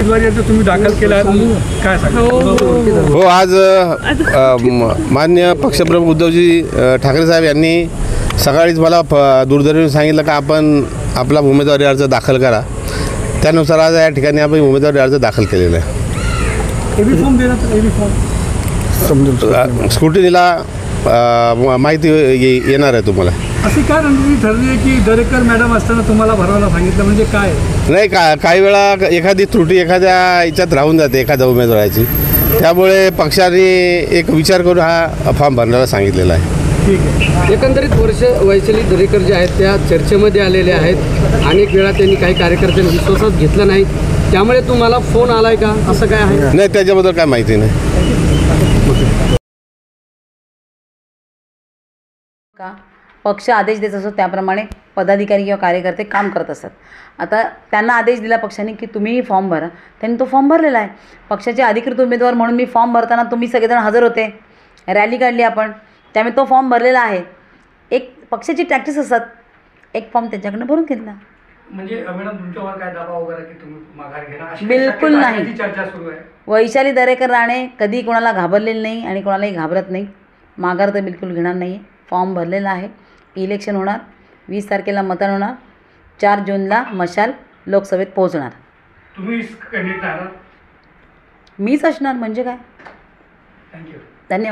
उमेदवारी अर्ज तुम्ही दाखल केला काय सांगा? हो, आज माननीय पक्षप्रमुख उद्धवजी ठाकरे साहेब यांनी सकाळीच मला दूरध्वनीवर सांगितलं का आपण आपला उमेदवारी अर्ज दाखल करा. त्यानुसार आज या ठिकाणी आपण उमेदवारी अर्ज दाखल केलेला आहे. स्क्रुटिनीला माहिती येणार आहे तुम्हाला. अशी काय रणनीती ठरली आहे की दरेकर मॅडम असताना तुम्हाला भरवायला सांगितलं म्हणजे काय? नाही, काही वेळा एखादी त्रुटी एखाद्या याच्यात राहून जाते एखाद्या उमेदवाराची, त्यामुळे पक्षाने एक विचार करून हा फॉर्म भरण्याला सांगितलेला आहे. ठीक आहे. एकंदरीत वैशाली दरेकर जे आहेत त्या चर्चेमध्ये आलेले आहेत. अनेक वेळा त्यांनी काही कार्यकर्त्यांनी विश्वासात घेतलं नाही, त्यामुळे तुम्हाला फोन आलाय का असं काय आहे? नाही, त्याच्याबद्दल काय माहिती नाही. का पक्ष आदेश देत असतो त्याप्रमाणे पदाधिकारी किंवा कार्यकर्ते काम करत असतात. आता त्यांना आदेश दिला पक्षाने की तुम्ही फॉर्म भरा, त्यांनी तो फॉर्म भरलेला आहे. पक्षाचे अधिकृत उमेदवार म्हणून मी फॉर्म भरताना तुम्ही सगळेजण हजर होते, रॅली काढली आपण, त्यामुळे तो फॉर्म भरलेला आहे. एक पक्षाची प्रॅक्टिस असतात, एक फॉर्म त्यांच्याकडनं भरून घेतला. म्हणजे मॅडम तुमच्यावर काय दबाव वगैरे की तुम्ही माघार घेणार? बिलकुल नाही. चर्चा सुरू आहे. वैशाली दरेकर राणे कधी कोणाला घाबरलेली नाही आणि कोणालाही घाबरत नाही. माघार तर बिलकुल घेणार नाही. फॉर्म भरलेला आहे. इलेक्शन होणार, 20 तारखेला मतदान होणार, 4 जूनला मशाल लोकसभेत पोहोचणार. तुम्ही कॅन्डिडेट राहणार? मीच असणार म्हणजे काय. थँक्यू. धन्यवाद.